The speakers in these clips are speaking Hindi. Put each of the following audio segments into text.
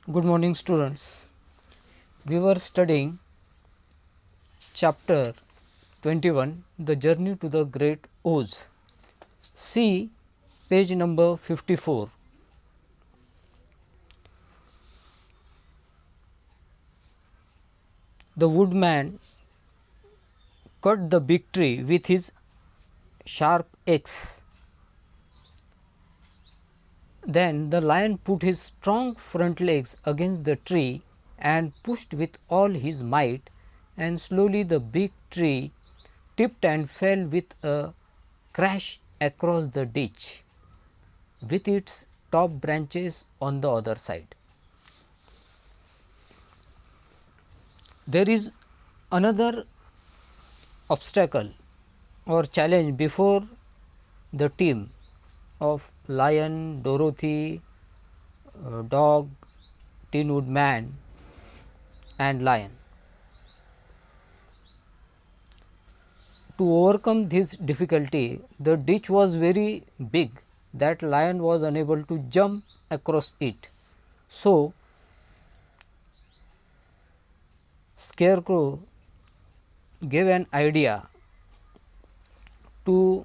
Good morning, students. We were studying chapter 21, The Journey to the Great Oz. See page number 54. The woodman cut the big tree with his sharp axe. Then the lion put his strong front legs against the tree and pushed with all his might, and slowly the big tree tipped and fell with a crash across the ditch, with its top branches on the other side. There is another obstacle or challenge before the team of Lion, Dorothy, Dog, Tin Woodman, and Lion. To overcome this difficulty, the ditch was very big that Lion was unable to jump across it. So, Scarecrow gave an idea to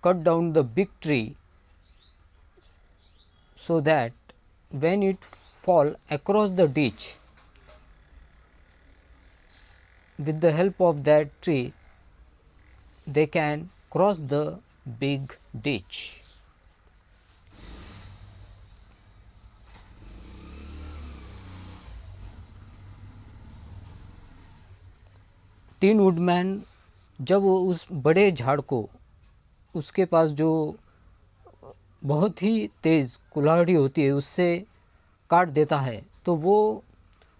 cut down the big tree, so that when it fall across the ditch, with the help of that tree, they can cross the big ditch. Tin woodman जब वो उस बड़े झाड़ को, उसके पास जो बहुत ही तेज़ कुल्हाड़ी होती है, उससे काट देता है, तो वो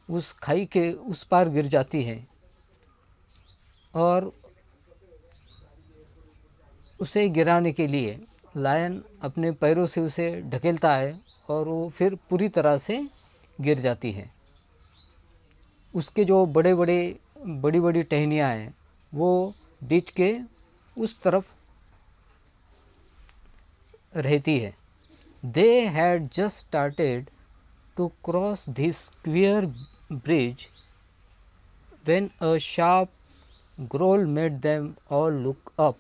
उस खाई के उस पार गिर जाती है और उसे गिराने के लिए लायन अपने पैरों से उसे ढकेलता है और वो फिर पूरी तरह से गिर जाती है। उसके जो बड़ी बड़ी टहनियाँ हैं वो डिच के उस तरफ रहती है। They had just started to cross this queer bridge when a sharp growl made them all look up,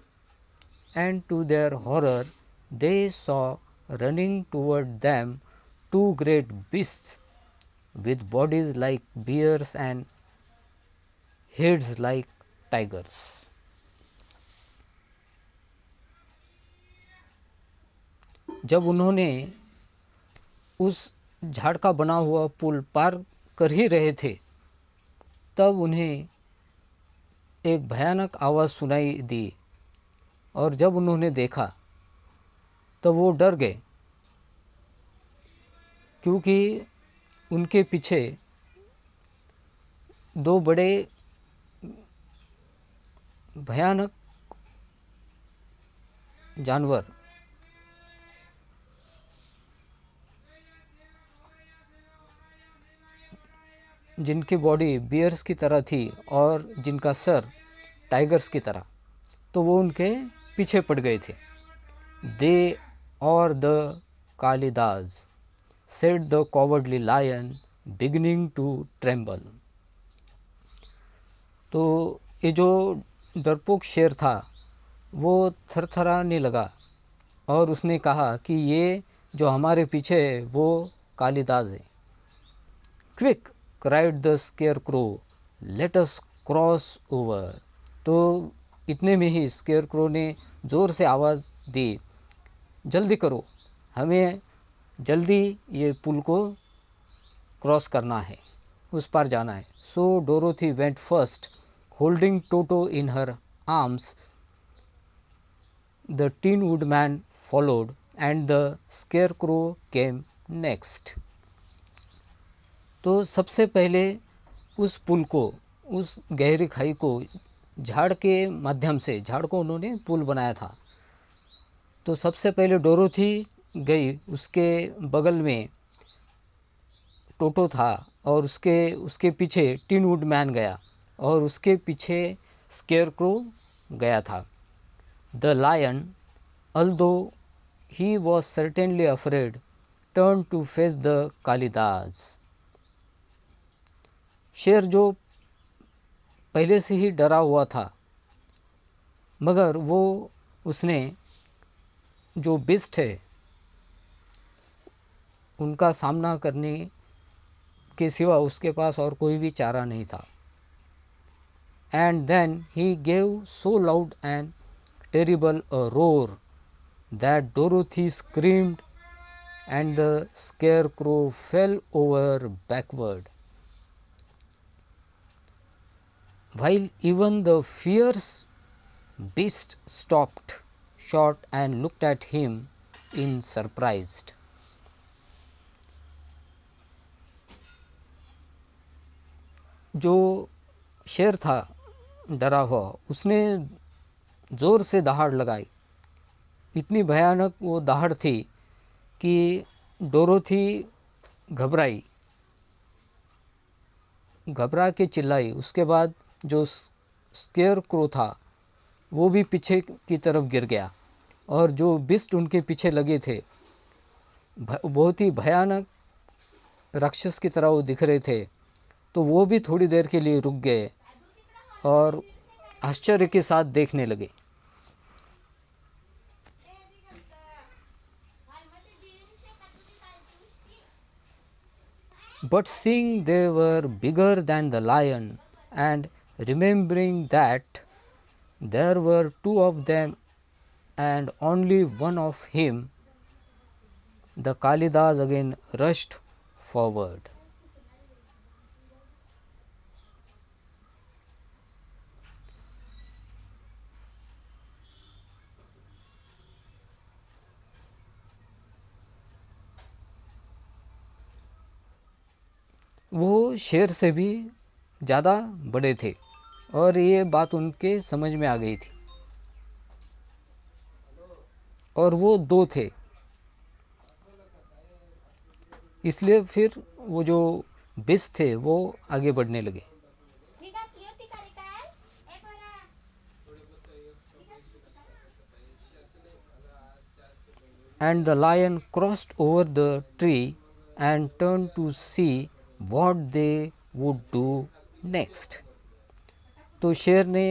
and to their horror they saw running toward them two great beasts with bodies like bears and heads like tigers. जब उन्होंने उस झाड़ का बना हुआ पुल पार कर ही रहे थे, तब उन्हें एक भयानक आवाज़ सुनाई दी, और जब उन्होंने देखा तब वो डर गए, क्योंकि उनके पीछे दो बड़े भयानक जानवर, जिनकी बॉडी बियर्स की तरह थी और जिनका सर टाइगर्स की तरह, तो वो उनके पीछे पड़ गए थे। दे और the Kalidas, said the cowardly lion, beginning to tremble. तो ये जो डरपोक शेर था वो थरथराने लगा और उसने कहा कि ये जो हमारे पीछे है वो कालिदास है। Quick, cried the scarecrow, let us cross over. तो इतने में ही स्केयरक्रो ने ज़ोर से आवाज़ दी, जल्दी करो, हमें जल्दी ये पुल को क्रॉस करना है, उस पार जाना है। So Dorothy went first, holding Toto in her arms, the tin woodman followed, and the scarecrow came next. तो सबसे पहले उस पुल को, उस गहरी खाई को झाड़ के माध्यम से, झाड़ को उन्होंने पुल बनाया था, तो सबसे पहले डोरोथी गई, उसके बगल में टोटो था और उसके पीछे टिन वुडमैन गया और उसके पीछे स्केयरक्रो गया था। The lion, although he was certainly afraid, turned to face the Kalidahs. शेर जो पहले से ही डरा हुआ था, मगर वो उसने जो बिस्ट है उनका सामना करने के सिवा उसके पास और कोई भी चारा नहीं था। And then he gave so loud and terrible a roar that Dorothy screamed and the scarecrow fell over backward, while even the fierce beast stopped short and looked at him in surprise. जो शेर था डरा हुआ, उसने ज़ोर से दहाड़ लगाई। इतनी भयानक वो दहाड़ थी कि डोरोथी घबरा के चिल्लाई। उसके बाद जो स्केयर क्रो था वो भी पीछे की तरफ गिर गया, और जो बिस्ट उनके पीछे लगे थे बहुत ही भयानक राक्षस की तरह वो दिख रहे थे, तो वो भी थोड़ी देर के लिए रुक गए और आश्चर्य के साथ देखने लगे। But seeing they were bigger than the lion, and remembering that there were two of them and only one of him, the Kalidas again rushed forward. वो शेर से भी ज़्यादा बड़े थे और ये बात उनके समझ में आ गई थी, और वो दो थे। इसलिए फिर वो जो बिस थे वो आगे बढ़ने लगे। And the lion crossed over the tree and turned to see what they would do next. तो शेर ने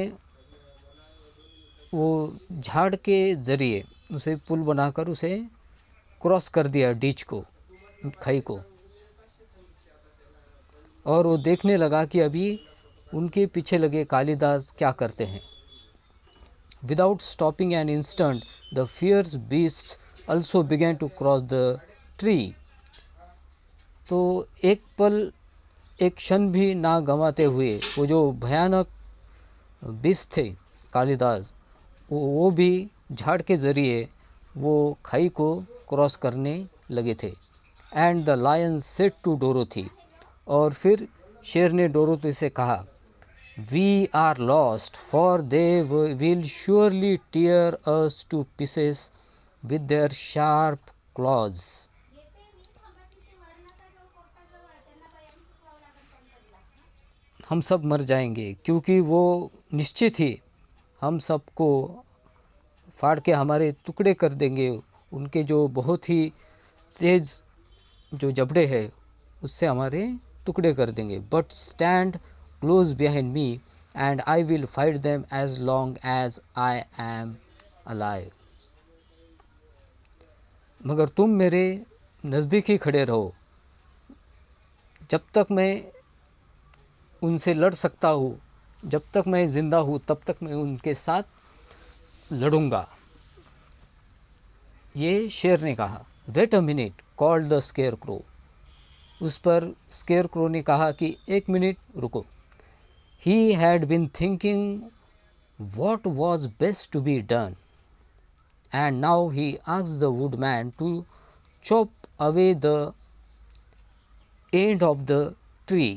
वो झाड़ के ज़रिए उसे पुल बनाकर उसे क्रॉस कर दिया, डीच को, खाई को, और वो देखने लगा कि अभी उनके पीछे लगे कालिदास क्या करते हैं। Without stopping an instant, the fierce beasts also began to cross the tree. तो एक पल, एक क्षण भी ना गंवाते हुए वो जो भयानक बीस्ट थे कालिदास, वो भी झाड़ के ज़रिए वो खाई को क्रॉस करने लगे थे। And the lion said to Dorothy, और फिर शेर ने डोरोथी से कहा, We are lost, for they will surely tear us to pieces with their sharp claws. हम सब मर जाएंगे, क्योंकि वो निश्चित ही हम सबको फाड़ के हमारे टुकड़े कर देंगे। उनके जो बहुत ही तेज जो जबड़े हैं उससे हमारे टुकड़े कर देंगे। But stand close behind me and I will fight them as long as I am alive. मगर तुम मेरे नज़दीक ही खड़े रहो, जब तक मैं उनसे लड़ सकता हूँ, जब तक मैं ज़िंदा हूँ तब तक मैं उनके साथ लड़ूंगा। ये शेर ने कहा। Wait a minute, called the scarecrow. उस पर स्केयर क्रो ने कहा कि एक मिनट रुको। He had been thinking what was best to be done, and now he asked the woodman to chop away the end of the tree.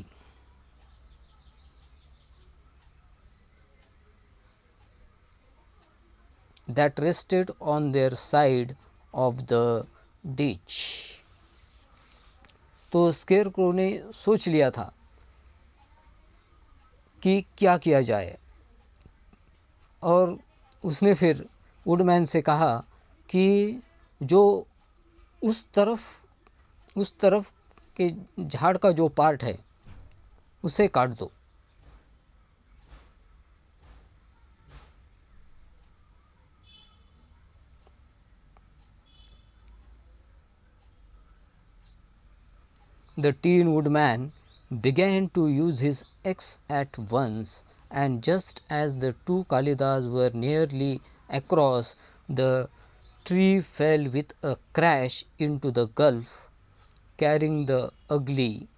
That rested on their side of the ditch. तो स्केरक्रो ने सोच लिया था कि क्या किया जाए, और उसने फिर वुडमैन से कहा कि जो उस तरफ उस तरफ के झाड़ का जो पार्ट है उसे काट दो। The Tin Woodman began to use his axe at once, and just as the two Kalidas were nearly across, the tree fell with a crash into the gulf, carrying the ugly,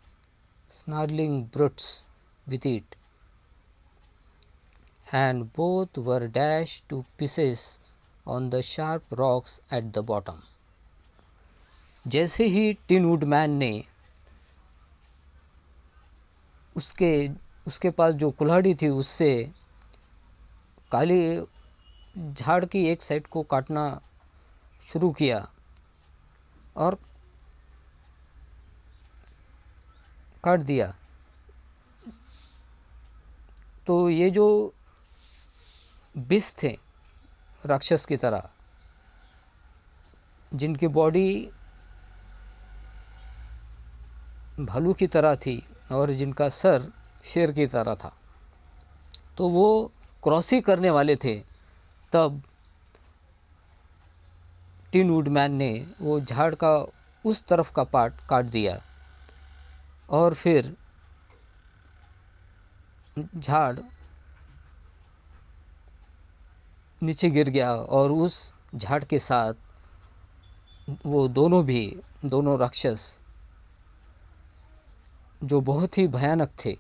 snarling brutes with it, and both were dashed to pieces on the sharp rocks at the bottom. जैसे ही टिन वुडमैन ने उसके पास जो कुल्हाड़ी थी उससे काली झाड़ की एक साइड को काटना शुरू किया और काट दिया, तो ये जो बिस थे राक्षस की तरह, जिनकी बॉडी भालू की तरह थी और जिनका सर शेर की तरह था, तो वो क्रॉसिंग करने वाले थे। तब टिन वुडमैन ने वो झाड़ का उस तरफ का पार्ट काट दिया और फिर झाड़ नीचे गिर गया और उस झाड़ के साथ वो दोनों राक्षस जो बहुत ही भयानक थे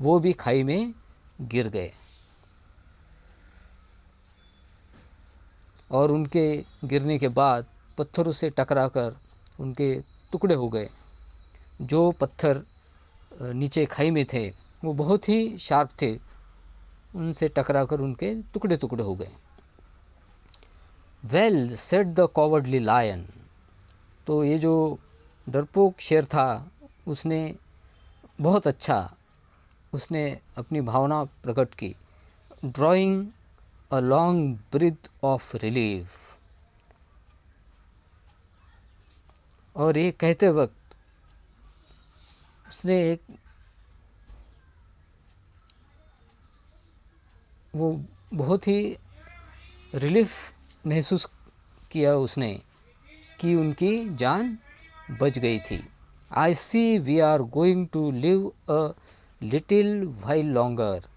वो भी खाई में गिर गए और उनके गिरने के बाद पत्थरों से टकराकर उनके टुकड़े हो गए। जो पत्थर नीचे खाई में थे वो बहुत ही शार्प थे, उनसे टकराकर उनके टुकड़े टुकड़े हो गए। Well said the cowardly lion, तो ये जो डरपोक शेर था उसने बहुत अच्छा उसने अपनी भावना प्रकट की। Drawing a long breath of relief, और ये कहते वक्त उसने वो बहुत ही रिलीफ महसूस किया उसने कि उनकी जान बच गई थी। I see we are going to live a little while longer,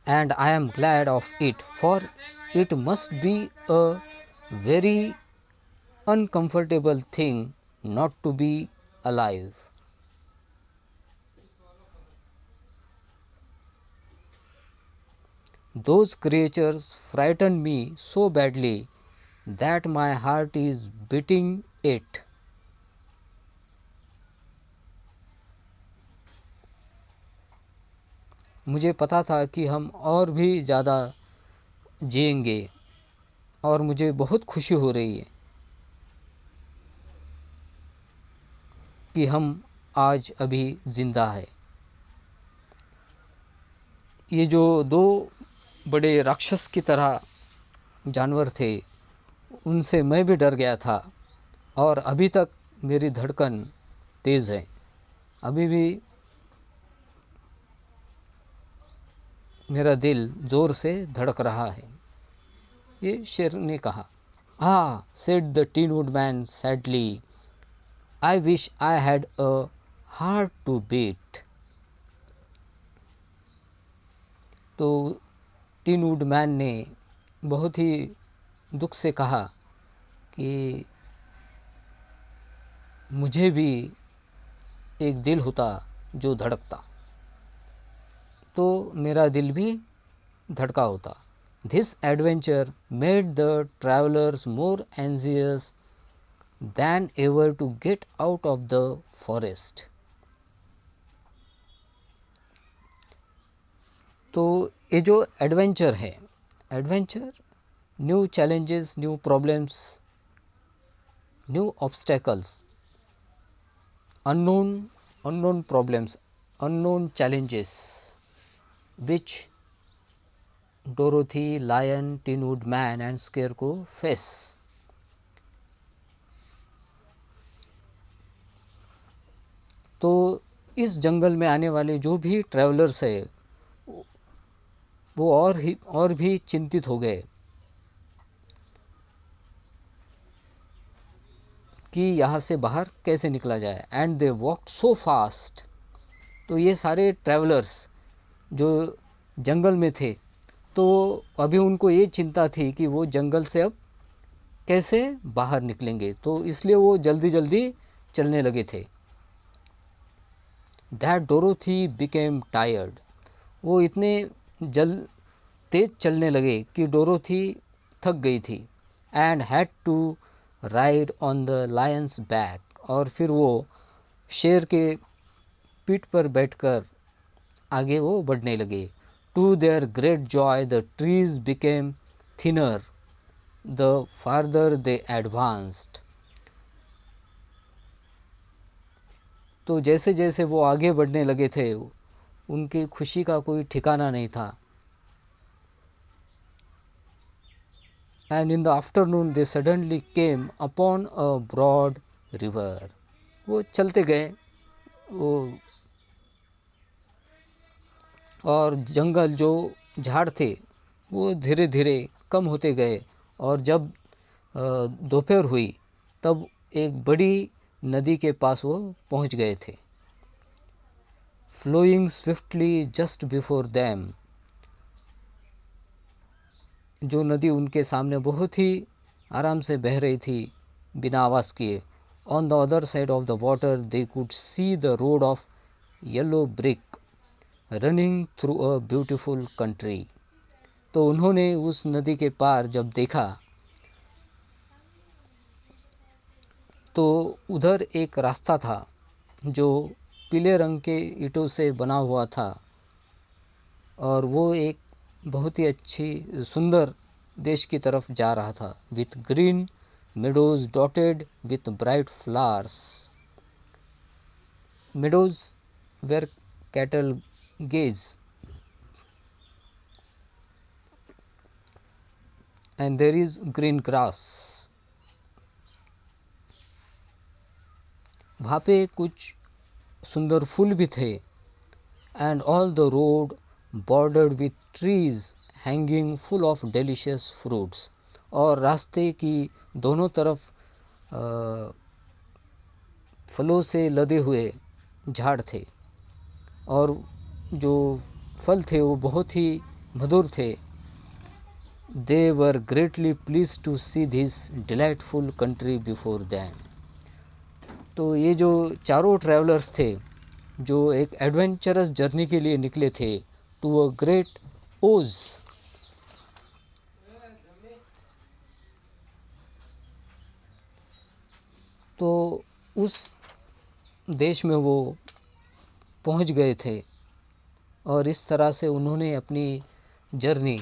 and I am glad of it, for it must be a very uncomfortable thing not to be alive. Those creatures frighten me so badly that my heart is beating it. मुझे पता था कि हम और भी ज़्यादा जिएंगे और मुझे बहुत खुशी हो रही है कि हम आज अभी ज़िंदा है। ये जो दो बड़े राक्षस की तरह जानवर थे उनसे मैं भी डर गया था और अभी तक मेरी धड़कन तेज़ है, अभी भी मेरा दिल ज़ोर से धड़क रहा है, ये शेर ने कहा। Said the tin woodman sadly, I wish I had a heart to beat. तो टिन वुडमैन ने बहुत ही दुख से कहा कि मुझे भी एक दिल होता जो धड़कता, तो मेरा दिल भी धड़का होता। This adventure made the travelers more anxious than ever to get out of the forest. तो ये जो एडवेंचर है, adventure new challenges, new problems, new obstacles, unknown problems, unknown challenges which Dorothy, Lion, Tin Woodman and Scarecrow face. तो इस जंगल में आने वाले जो भी ट्रैवलर्स है वो और भी चिंतित हो गए कि यहाँ से बाहर कैसे निकला जाए. And they walked so fast. तो ये सारे ट्रैवलर्स जो जंगल में थे तो अभी उनको ये चिंता थी कि वो जंगल से अब कैसे बाहर निकलेंगे, तो इसलिए वो जल्दी जल्दी चलने लगे थे. That Dorothy became tired. वो इतने तेज चलने लगे कि डोरोथी थक गई थी. And had to ride on the lion's back. और फिर वो शेर के पीठ पर बैठकर आगे वो बढ़ने लगे. To their great joy the trees became thinner the farther they advanced. तो जैसे जैसे वो आगे बढ़ने लगे थे उनकी खुशी का कोई ठिकाना नहीं था. And in the afternoon they suddenly came upon a broad river. वो चलते गए वो, और जंगल जो झाड़ थे वो धीरे धीरे कम होते गए. और जब दोपहर हुई तब एक बड़ी नदी के पास वो पहुंच गए थे. Flowing swiftly just before them. जो नदी उनके सामने बहुत ही आराम से बह रही थी बिना आवाज़ किए. On the other side of the water they could see the road of yellow brick running through a beautiful country. तो उन्होंने उस नदी के पार जब देखा तो उधर एक रास्ता था जो पीले रंग के ईंटों से बना हुआ था और वो एक बहुत ही अच्छी सुंदर देश की तरफ जा रहा था. With green meadows dotted with bright flowers. Meadows where cattle graze and there is green grass. वहाँ पे कुछ सुंदर फूल भी थे. and all the road bordered with trees hanging full of delicious fruits. और रास्ते की दोनों तरफ फलों से लदे हुए झाड़ थे और जो फल थे वो बहुत ही मधुर थे. They were greatly pleased to see this delightful country before them. तो ये जो चारों ट्रैवलर्स थे जो एक एडवेंचरस जर्नी के लिए निकले थे टू अ ग्रेट ओज. तो उस देश में वो पहुंच गए थे और इस तरह से उन्होंने अपनी जर्नी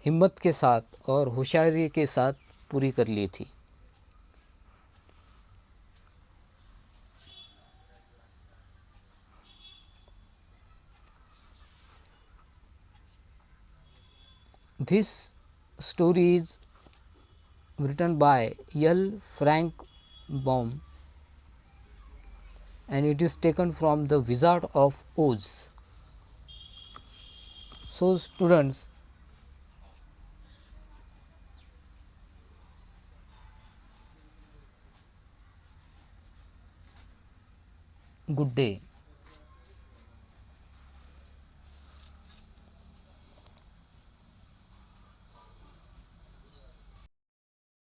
हिम्मत के साथ और होशियारी के साथ पूरी कर ली थी. This story is written by L. Frank Baum and it is taken from the Wizard of Oz. So students, good day.